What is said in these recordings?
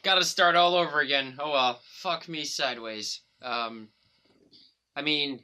Gotta start all over again. Oh well. Fuck me sideways. I mean,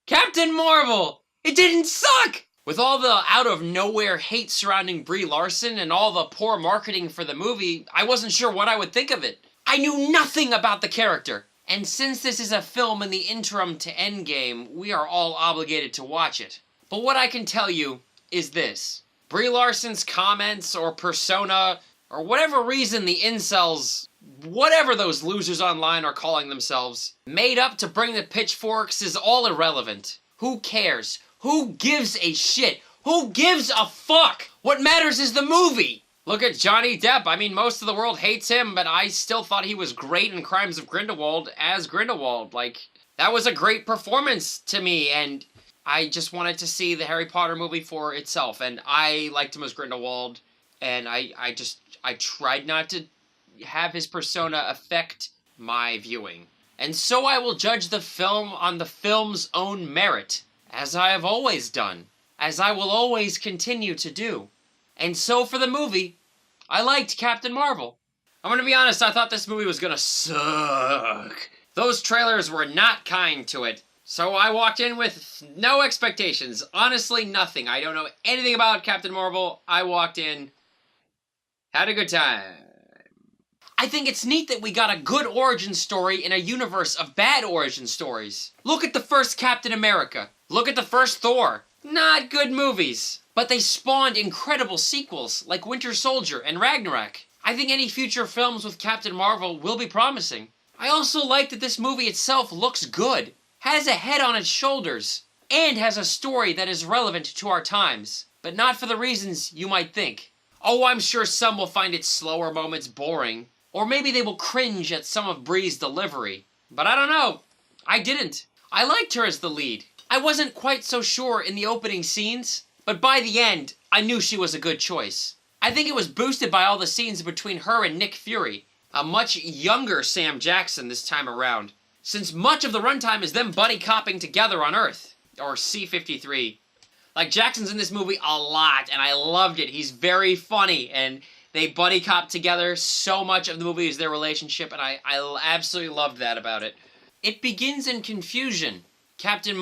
Captain Marvel! It didn't suck! With all the out-of-nowhere hate surrounding Brie Larson and all the poor marketing for the movie, I wasn't sure what I would think of it. I knew nothing about the character. And since this is a film in the interim to Endgame, we are all obligated to watch it. But what I can tell you is this. Brie Larson's comments or persona, or whatever reason the incels, whatever those losers online are calling themselves, made up to bring the pitchforks is all irrelevant. Who cares? Who gives a shit? Who gives a fuck? What matters is the movie! Look at Johnny Depp. I mean, most of the world hates him, but I still thought he was great in Crimes of Grindelwald as Grindelwald. Like, that was a great performance to me, and I just wanted to see the Harry Potter movie for itself, and I liked him as Grindelwald, and I tried not to have his persona affect my viewing. And so I will judge the film on the film's own merit, as I have always done, as I will always continue to do. And so for the movie, I liked Captain Marvel. I'm gonna be honest, I thought this movie was gonna suck. Those trailers were not kind to it. So I walked in with no expectations. Honestly, nothing. I don't know anything about Captain Marvel. I walked in, had a good time. I think it's neat that we got a good origin story in a universe of bad origin stories. Look at the first Captain America. Look at the first Thor. Not good movies. But they spawned incredible sequels like Winter Soldier and Ragnarok. I think any future films with Captain Marvel will be promising. I also like that this movie itself looks good, has a head on its shoulders, and has a story that is relevant to our times, but not for the reasons you might think. Oh, I'm sure some will find its slower moments boring, or maybe they will cringe at some of Brie's delivery. But I don't know. I didn't. I liked her as the lead. I wasn't quite so sure in the opening scenes, but by the end, I knew she was a good choice. I think it was boosted by all the scenes between her and Nick Fury, a much younger Sam Jackson this time around, since much of the runtime is them buddy copping together on Earth, or C-53. Like, Jackson's in this movie a lot, and I loved it. He's very funny, and they buddy cop together. So much of the movie is their relationship, and I absolutely loved that about it. It begins in confusion. Captain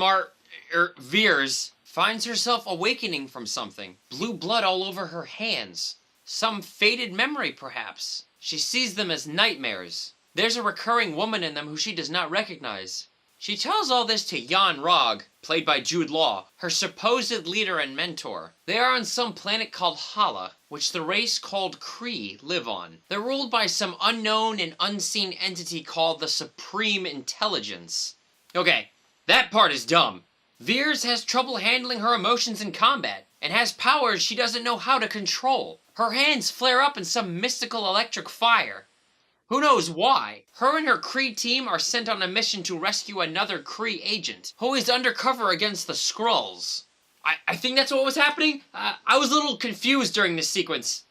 Veers finds herself awakening from something. Blue blood all over her hands. Some faded memory, perhaps. She sees them as nightmares. There's a recurring woman in them who she does not recognize. She tells all this to Jan Rog, played by Jude Law, her supposed leader and mentor. They are on some planet called Hala, which the race called Kree live on. They're ruled by some unknown and unseen entity called the Supreme Intelligence. Okay, that part is dumb. Veers has trouble handling her emotions in combat, and has powers she doesn't know how to control. Her hands flare up in some mystical electric fire. Who knows why? Her and her Kree team are sent on a mission to rescue another Kree agent, who is undercover against the Skrulls. I think that's what was happening? I was a little confused during this sequence.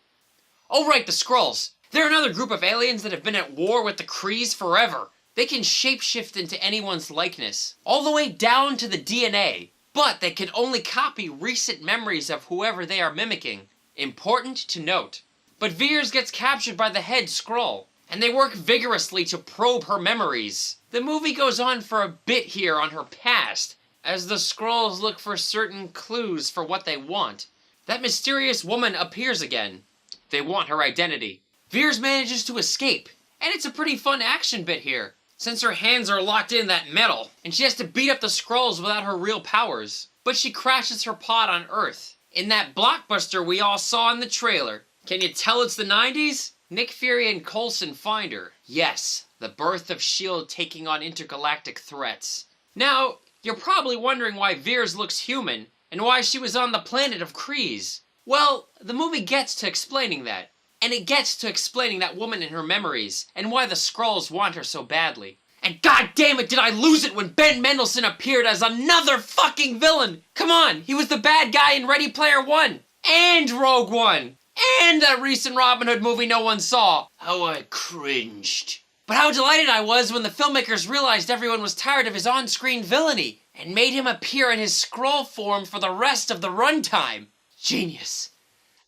Oh right, the Skrulls. They're another group of aliens that have been at war with the Krees forever. They can shapeshift into anyone's likeness, all the way down to the DNA, but they can only copy recent memories of whoever they are mimicking. Important to note. But Veers gets captured by the head Skrull, and they work vigorously to probe her memories. The movie goes on for a bit here on her past, as the Skrulls look for certain clues for what they want. That mysterious woman appears again. They want her identity. Veers manages to escape, and it's a pretty fun action bit here, since her hands are locked in that metal, and she has to beat up the Skrulls without her real powers. But she crashes her pod on Earth, in that blockbuster we all saw in the trailer. Can you tell it's the 90s? Nick Fury and Coulson find her. Yes, the birth of S.H.I.E.L.D. taking on intergalactic threats. Now, you're probably wondering why Veers looks human, and why she was on the planet of Krees. Well, the movie gets to explaining that. And it gets to explaining that woman and her memories, and why the Skrulls want her so badly. And god damn it, did I lose it when Ben Mendelsohn appeared as another fucking villain! Come on, he was the bad guy in Ready Player One! And Rogue One! And that recent Robin Hood movie no one saw! How I cringed. But how delighted I was when the filmmakers realized everyone was tired of his on-screen villainy, and made him appear in his Skrull form for the rest of the runtime. Genius.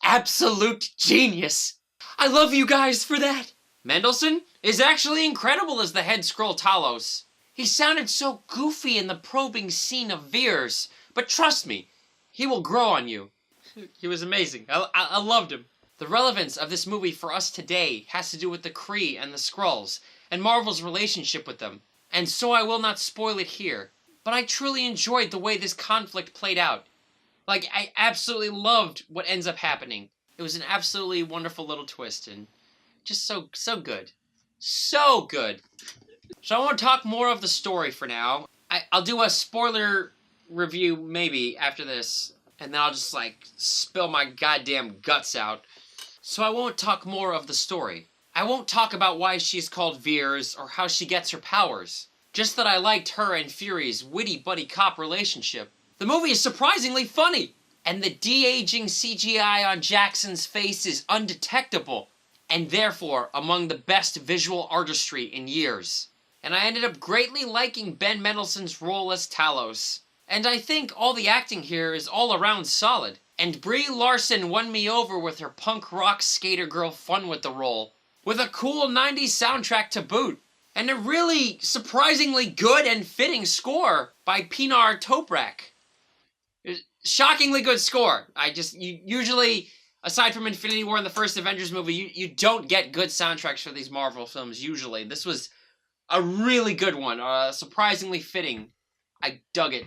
Absolute genius. I love you guys for that. Mendelsohn is actually incredible as the head Skrull TAY-los. He sounded so goofy in the probing scene of Veers, but trust me, he will grow on you. He was amazing. I loved him. The relevance of this movie for us today has to do with the Kree and the Skrulls, and Marvel's relationship with them. And so I will not spoil it here. But I truly enjoyed the way this conflict played out. Like, I absolutely loved what ends up happening. It was an absolutely wonderful little twist, and just so good. So good. So I want to talk more of the story for now. I'll do a spoiler review maybe after this, and then I'll just like spill my goddamn guts out. So I won't talk more of the story. I won't talk about why she's called Veers or how she gets her powers. Just that I liked her and Fury's witty buddy cop relationship. The movie is surprisingly funny, and the de-aging CGI on Jackson's face is undetectable, and therefore among the best visual artistry in years. And I ended up greatly liking Ben Mendelsohn's role as TAY-los. And I think all the acting here is all around solid. And Brie Larson won me over with her punk rock skater girl fun with the role, with a cool 90s soundtrack to boot, and a really surprisingly good and fitting score by Pinar Toprak. Shockingly good score. You usually, aside from Infinity War and the first Avengers movie, you don't get good soundtracks for these Marvel films usually. This was a really good one, surprisingly fitting. I dug it.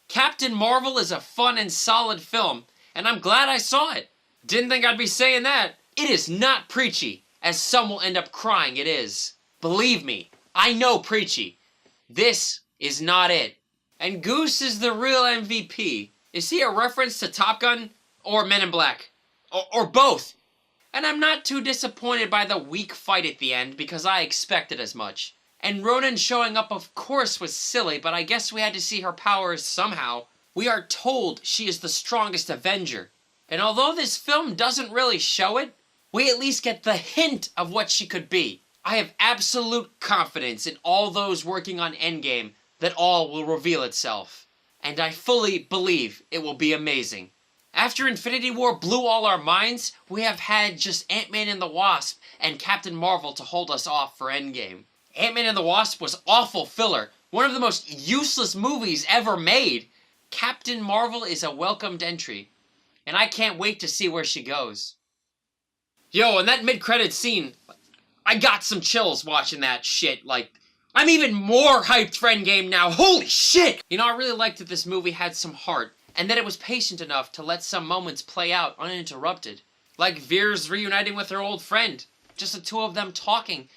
Captain Marvel is a fun and solid film, and I'm glad I saw it. Didn't think I'd be saying that. It is not preachy, as some will end up crying it is. Believe me, I know preachy. This is not it. And Goose is the real MVP. Is he a reference to Top Gun or Men in Black? Or both? And I'm not too disappointed by the weak fight at the end because I expected as much. And Ronan showing up of course was silly, but I guess we had to see her powers somehow. We are told she is the strongest Avenger. And although this film doesn't really show it, we at least get the hint of what she could be. I have absolute confidence in all those working on Endgame that all will reveal itself. And I fully believe it will be amazing. After Infinity War blew all our minds, we have had just Ant-Man and the Wasp and Captain Marvel to hold us off for Endgame. Ant-Man and the Wasp was awful filler, one of the most useless movies ever made. Captain Marvel is a welcomed entry, and I can't wait to see where she goes. Yo, and that mid-credits scene, I got some chills watching that shit. Like, I'm even more hyped for Endgame now. Holy shit! You know, I really liked that this movie had some heart, and that it was patient enough to let some moments play out uninterrupted. Like Veers reuniting with her old friend. Just the two of them talking.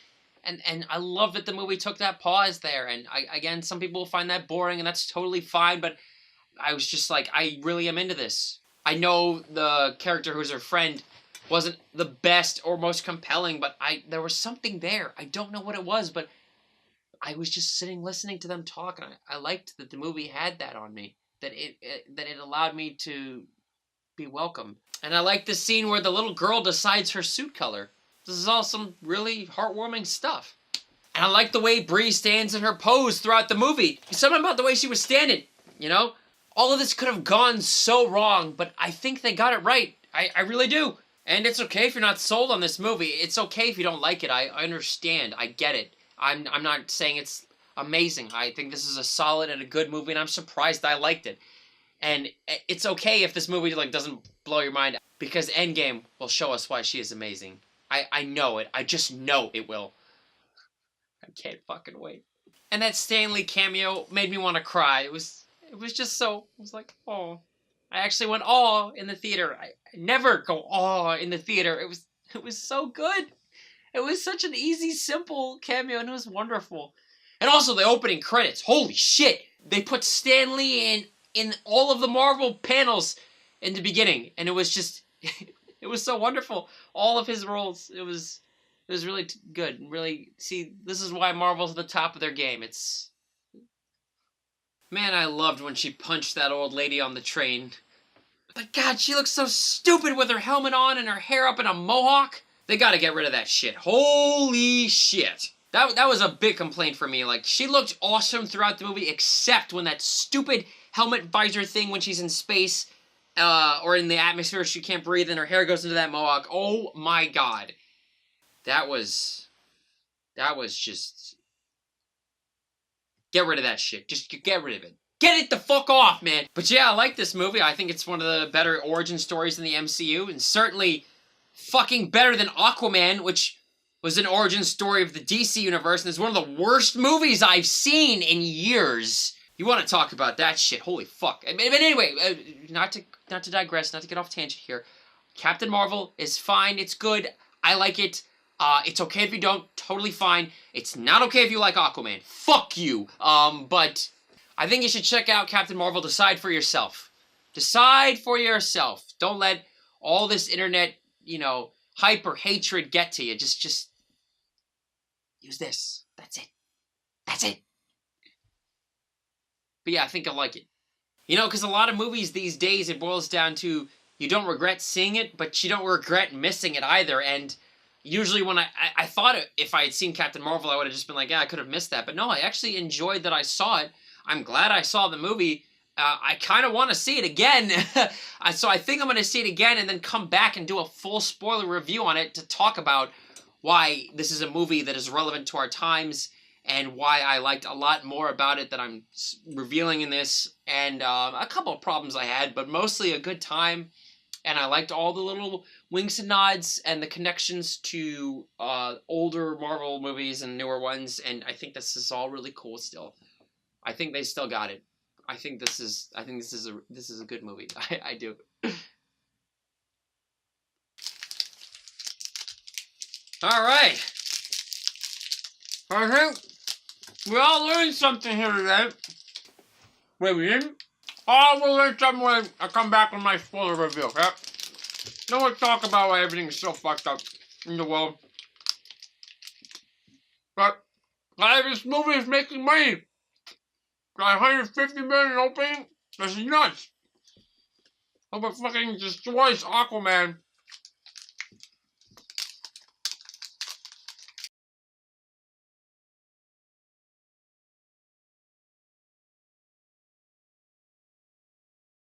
And I love that the movie took that pause there. And again, some people will find that boring, and that's totally fine, but I was just like, I really am into this. I know the character who's her friend wasn't the best or most compelling, but there was something there. I don't know what it was, but I was just sitting listening to them talk, and I liked that the movie had that on me. That it allowed me to be welcome. And I like the scene where the little girl decides her suit color. This is all some really heartwarming stuff. And I like the way Brie stands in her pose throughout the movie. Something about the way she was standing, you know? All of this could have gone so wrong, but I think they got it right. I really do. And it's okay if you're not sold on this movie. It's okay if you don't like it. I understand. I get it. I'm not saying it's amazing. I think this is a solid and a good movie, and I'm surprised I liked it. And it's okay if this movie like doesn't blow your mind, because Endgame will show us why she is amazing. I know it. I just know it will. I can't fucking wait. And that Stan Lee cameo made me want to cry. It was just so, I was like, oh. I actually went aw in the theater. I never go aw in the theater. It was so good. It was such an easy, simple cameo, and it was wonderful. And also the opening credits. Holy shit! They put Stan Lee in all of the Marvel panels in the beginning, and it was just, it was so wonderful. All of his roles, it was really good. Really, see, this is why Marvel's at the top of their game. It's, man, I loved when she punched that old lady on the train. But God, she looks so stupid with her helmet on and her hair up in a mohawk. They gotta get rid of that shit. Holy shit. That was a big complaint for me. Like, she looked awesome throughout the movie, except when that stupid helmet visor thing when she's in space, or in the atmosphere, she can't breathe and her hair goes into that mohawk. Oh my God. That was That was just... Get rid of that shit. Just get rid of it. Get it the fuck off, man. But yeah, I like this movie. I think it's one of the better origin stories in the MCU, and certainly fucking better than Aquaman, which was an origin story of the DC universe, and it's one of the worst movies I've seen in years. You want to talk about that shit? Holy fuck! But anyway, not to digress, not to get off tangent here. Captain Marvel is fine. It's good. I like it. It's okay if you don't. Totally fine. It's not okay if you like Aquaman. Fuck you. But I think you should check out Captain Marvel. Decide for yourself. Decide for yourself. Don't let all this internet, hype or hatred get to you. Just use this. That's it. That's it. But yeah, I think I like it. Because a lot of movies these days, it boils down to you don't regret seeing it, but you don't regret missing it either. And usually when I thought if I had seen Captain Marvel, I would have just been like, yeah, I could have missed that. But no, I actually enjoyed that I saw it. I'm glad I saw the movie. I kind of want to see it again. So I think I'm going to see it again and then come back and do a full spoiler review on it to talk about why this is a movie that is relevant to our times and why I liked a lot more about it that I'm revealing in this. And a couple of problems I had, but mostly a good time. And I liked all the little winks and nods and the connections to older Marvel movies and newer ones. And I think this is all really cool still. I think they still got it. I think this is a good movie. I do. All right. I think we all learned something here today. Wait, we didn't? Oh, we'll learn something when I come back with my spoiler review, okay? Then we'll talk about why everything's so fucked up in the world. But, this movie is making money. Got 150 million opening? That's nuts. Hope it fucking destroys Aquaman